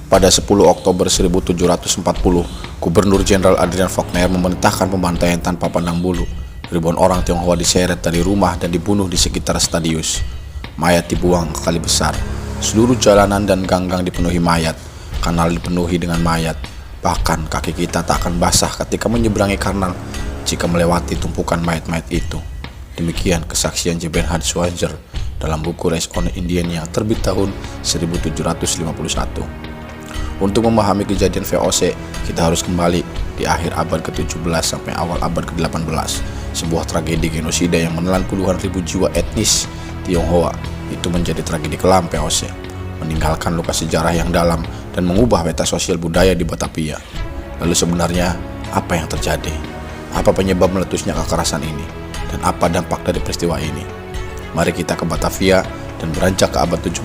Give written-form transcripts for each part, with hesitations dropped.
Pada 10 Oktober 1740, Gubernur Jenderal Adrian Faulkner memerintahkan pembantaian tanpa pandang bulu. Ribuan orang Tionghoa diseret dari rumah dan dibunuh di sekitar Stadius. Mayat dibuang ke Kali Besar. Seluruh jalanan dan ganggang dipenuhi mayat. Kanal dipenuhi dengan mayat. Bahkan kaki kita tak akan basah ketika menyeberangi kanal jika melewati tumpukan mayat-mayat itu. Demikian kesaksian J. Bernhard Schweitzer dalam buku Rise on Indian yang terbit tahun 1751. Untuk memahami kejadian VOC, kita harus kembali di akhir abad ke-17 sampai awal abad ke-18. Sebuah tragedi genosida yang menelan puluhan ribu jiwa etnis Tionghoa itu menjadi tragedi kelam VOC, meninggalkan luka sejarah yang dalam dan mengubah peta sosial budaya di Batavia. Lalu sebenarnya apa yang terjadi? Apa penyebab meletusnya kekerasan ini? Dan apa dampak dari peristiwa ini? Mari kita ke Batavia dan beranjak ke abad 17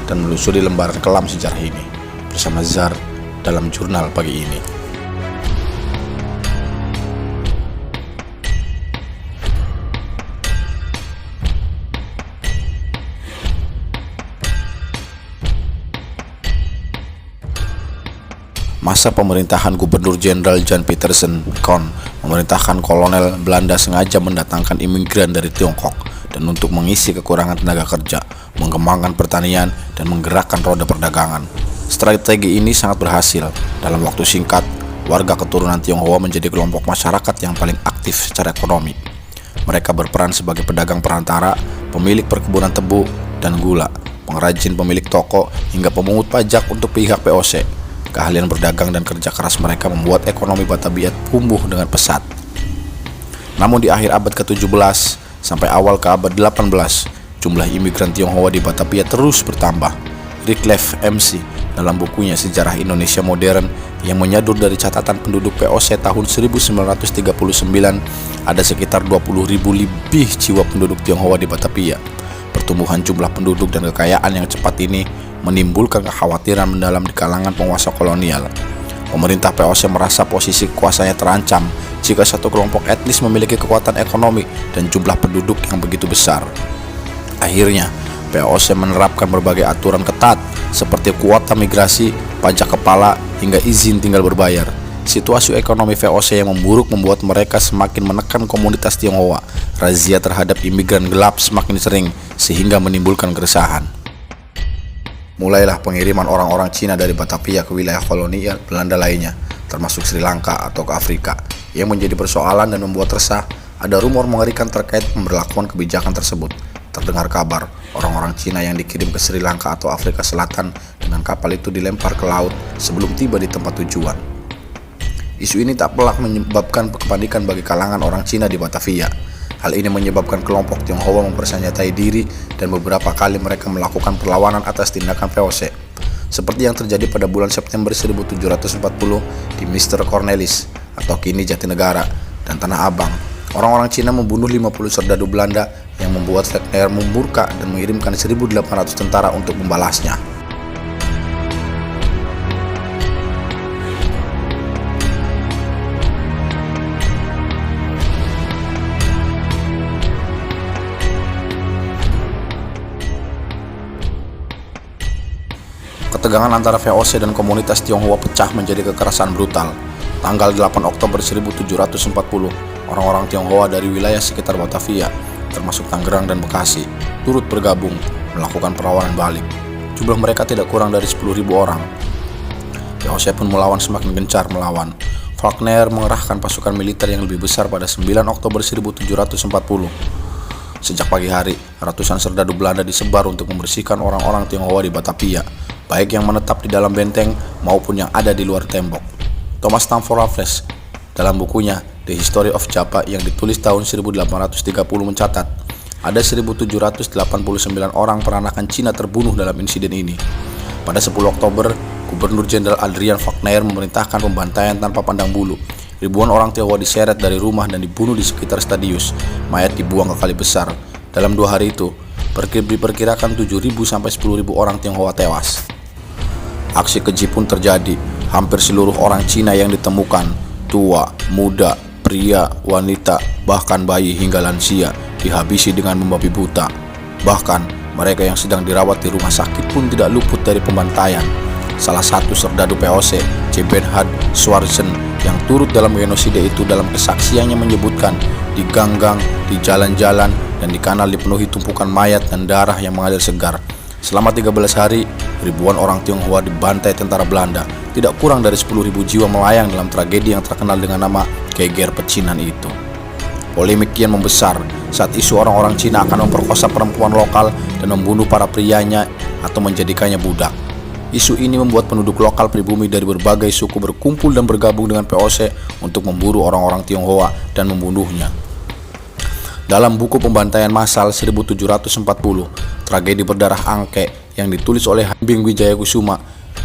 dan melusuri lembaran kelam sejarah ini bersama Zar dalam jurnal pagi ini. Masa pemerintahan Gubernur Jenderal Jan Pieterszoon Koon memerintahkan kolonel Belanda sengaja mendatangkan imigran dari Tiongkok dan untuk mengisi kekurangan tenaga kerja, mengembangkan pertanian, dan menggerakkan roda perdagangan. Strategi ini sangat berhasil. Dalam waktu singkat, warga keturunan Tionghoa menjadi kelompok masyarakat yang paling aktif secara ekonomi. Mereka berperan sebagai pedagang perantara, pemilik perkebunan tebu dan gula, pengrajin, pemilik toko, hingga pemungut pajak untuk pihak POC. Keahlian berdagang dan kerja keras mereka membuat ekonomi Batavia tumbuh dengan pesat. Namun di akhir abad ke-17 sampai awal ke abad 18, jumlah imigran Tionghoa di Batavia terus bertambah. Wycliffe MC dalam bukunya Sejarah Indonesia Modern yang menyadur dari catatan penduduk POC tahun 1939, ada sekitar 20.000 lebih jiwa penduduk Tionghoa di Batavia. Pertumbuhan jumlah penduduk dan kekayaan yang cepat ini menimbulkan kekhawatiran mendalam di kalangan penguasa kolonial. Pemerintah POC merasa posisi kekuasaannya terancam jika satu kelompok etnis memiliki kekuatan ekonomi dan jumlah penduduk yang begitu besar. Akhirnya, POC menerapkan berbagai aturan ketat seperti kuota migrasi, pajak kepala, hingga izin tinggal berbayar. Situasi ekonomi VOC yang memburuk membuat mereka semakin menekan komunitas Tionghoa. Razia terhadap imigran gelap semakin sering sehingga menimbulkan keresahan. Mulailah pengiriman orang-orang Cina dari Batavia ke wilayah kolonial Belanda lainnya, termasuk Sri Lanka atau ke Afrika. Yang menjadi persoalan dan membuat resah, ada rumor mengerikan terkait pemberlakuan kebijakan tersebut. Terdengar kabar orang-orang Cina yang dikirim ke Sri Lanka atau Afrika Selatan dengan kapal itu dilempar ke laut sebelum tiba di tempat tujuan. Isu ini tak pelak menyebabkan kepanikan bagi kalangan orang Cina di Batavia. Hal ini menyebabkan kelompok Tionghoa mempersenjatai diri dan beberapa kali mereka melakukan perlawanan atas tindakan VOC. Seperti yang terjadi pada bulan September 1740 di Mr. Cornelis atau kini Jatinegara dan Tanah Abang. Orang-orang Cina membunuh 50 serdadu Belanda yang membuat Faulkner memurka dan mengirimkan 1.800 tentara untuk membalasnya. Ketegangan antara VOC dan komunitas Tionghoa pecah menjadi kekerasan brutal. Tanggal 8 Oktober 1740, orang-orang Tionghoa dari wilayah sekitar Batavia, termasuk Tangerang dan Bekasi, turut bergabung melakukan perlawanan balik. Jumlah mereka tidak kurang dari 10.000 orang. VOC pun melawan semakin gencar melawan. Faulkner mengerahkan pasukan militer yang lebih besar pada 9 Oktober 1740. Sejak pagi hari, ratusan serdadu Belanda disebar untuk membersihkan orang-orang Tionghoa di Batavia, baik yang menetap di dalam benteng maupun yang ada di luar tembok. Thomas Stamford Raffles dalam bukunya The History of Java yang ditulis tahun 1830 mencatat, ada 1.789 orang peranakan Cina terbunuh dalam insiden ini. Pada 10 Oktober, Gubernur Jenderal Adrian Faulkner memerintahkan pembantaian tanpa pandang bulu. Ribuan orang Tionghoa diseret dari rumah dan dibunuh di sekitar Stadius. Mayat dibuang ke Kali Besar. Dalam 2 hari itu, diperkirakan 7.000 sampai 10.000 orang Tionghoa tewas. Aksi keji pun terjadi. Hampir seluruh orang Cina yang ditemukan, tua, muda, pria, wanita, bahkan bayi hingga lansia, dihabisi dengan membabi buta. Bahkan mereka yang sedang dirawat di rumah sakit pun tidak luput dari pembantaian. salah satu serdadu POC, C. Bernhard Schwarzen, yang turut dalam genosida itu dalam kesaksiannya menyebutkan di gang-gang, di jalan-jalan, dan di kanal dipenuhi tumpukan mayat dan darah yang mengalir segar. Selama 13 hari, ribuan orang Tionghoa dibantai tentara Belanda. Tidak kurang dari 10.000 jiwa melayang dalam tragedi yang terkenal dengan nama Geger Pecinan itu. Polemik kian membesar saat isu orang-orang Cina akan memperkosa perempuan lokal dan membunuh para prianya atau menjadikannya budak. Isu ini membuat penduduk lokal pribumi dari berbagai suku berkumpul dan bergabung dengan POC untuk memburu orang-orang Tionghoa dan membunuhnya. Dalam buku pembantaian massal 1740, Tragedi Berdarah Angke yang ditulis oleh Hambing Wijayakusuma,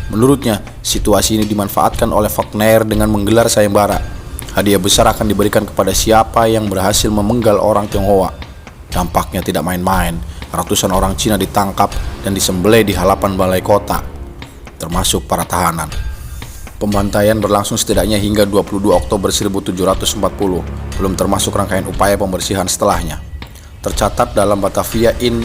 menurutnya situasi ini dimanfaatkan oleh Faulkner dengan menggelar sayembara. Hadiah besar akan diberikan kepada siapa yang berhasil memenggal orang Tionghoa. Dampaknya tidak main-main, ratusan orang Cina ditangkap dan disembelih di halaman balai kota, termasuk para tahanan. Pembantaian berlangsung setidaknya hingga 22 Oktober 1740, belum termasuk rangkaian upaya pembersihan setelahnya. Tercatat dalam Batavia in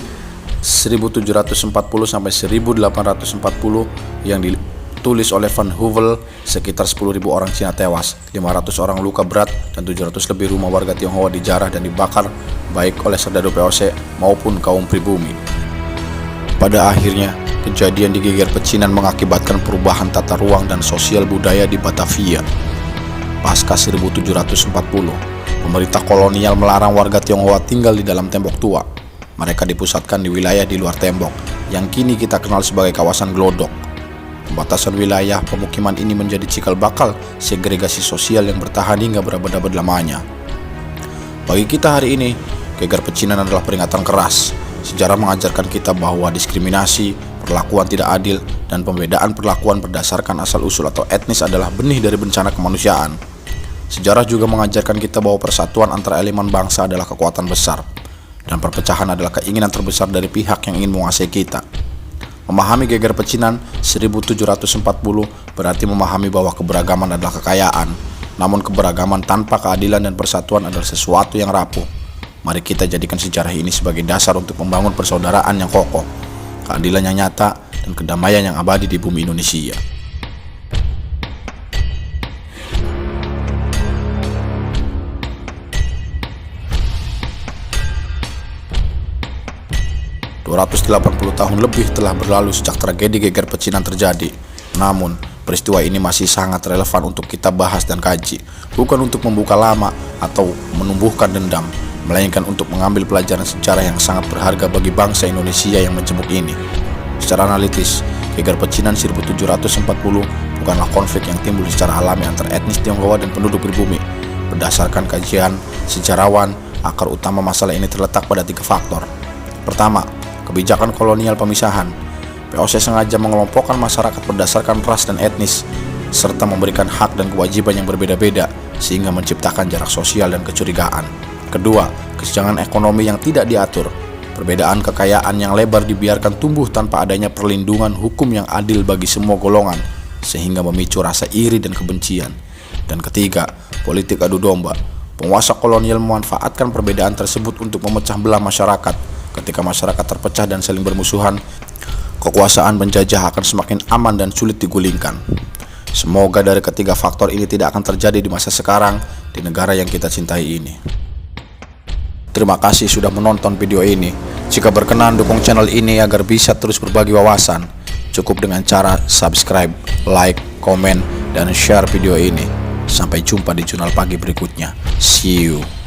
1740 sampai 1840 yang ditulis oleh Van Huvell, sekitar 10.000 orang Cina tewas, 500 orang luka berat, dan 700 lebih rumah warga Tionghoa dijarah dan dibakar baik oleh serdadu POC maupun kaum pribumi. Pada akhirnya, kejadian di Geger Pecinan mengakibatkan perubahan tata ruang dan sosial budaya di Batavia. Pasca 1740, pemerintah kolonial melarang warga Tionghoa tinggal di dalam tembok tua. Mereka dipusatkan di wilayah di luar tembok, yang kini kita kenal sebagai kawasan Glodok. Pembatasan wilayah pemukiman ini menjadi cikal bakal segregasi sosial yang bertahan hingga berabad-abad lamanya. Bagi kita hari ini, Geger Pecinan adalah peringatan keras. Sejarah mengajarkan kita bahwa diskriminasi, perlakuan tidak adil, dan pembedaan perlakuan berdasarkan asal-usul atau etnis adalah benih dari bencana kemanusiaan. Sejarah juga mengajarkan kita bahwa persatuan antara elemen bangsa adalah kekuatan besar, dan perpecahan adalah keinginan terbesar dari pihak yang ingin menguasai kita. Memahami Geger Pecinan 1740 berarti memahami bahwa keberagaman adalah kekayaan, namun keberagaman tanpa keadilan dan persatuan adalah sesuatu yang rapuh. Mari kita jadikan sejarah ini sebagai dasar untuk membangun persaudaraan yang kokoh, keadilan yang nyata, dan kedamaian yang abadi di bumi Indonesia. ...280 tahun lebih telah berlalu sejak tragedi Geger Pecinan terjadi. Namun, peristiwa ini masih sangat relevan untuk kita bahas dan kaji, bukan untuk membuka lama atau menumbuhkan dendam, melainkan untuk mengambil pelajaran sejarah yang sangat berharga bagi bangsa Indonesia yang majemuk ini. Secara analitis, Geger Pecinan 1740 bukanlah konflik yang timbul secara alami antara etnis Tionghoa dan penduduk pribumi. Berdasarkan kajian sejarawan, akar utama masalah ini terletak pada 3 faktor. Pertama, kebijakan kolonial pemisahan. POC sengaja mengelompokkan masyarakat berdasarkan ras dan etnis, serta memberikan hak dan kewajiban yang berbeda-beda, sehingga menciptakan jarak sosial dan kecurigaan. Kedua, kesenjangan ekonomi yang tidak diatur. Perbedaan kekayaan yang lebar dibiarkan tumbuh tanpa adanya perlindungan hukum yang adil bagi semua golongan, sehingga memicu rasa iri dan kebencian. Dan ketiga, politik adu domba. Penguasa kolonial memanfaatkan perbedaan tersebut untuk memecah belah masyarakat. Ketika masyarakat terpecah dan saling bermusuhan, kekuasaan penjajah akan semakin aman dan sulit digulingkan. Semoga dari ketiga faktor ini tidak akan terjadi di masa sekarang di negara yang kita cintai ini. Terima kasih sudah menonton video ini. Jika berkenan, dukung channel ini agar bisa terus berbagi wawasan. Cukup dengan cara subscribe, like, komen, dan share video ini. Sampai jumpa di jurnal pagi berikutnya. See you.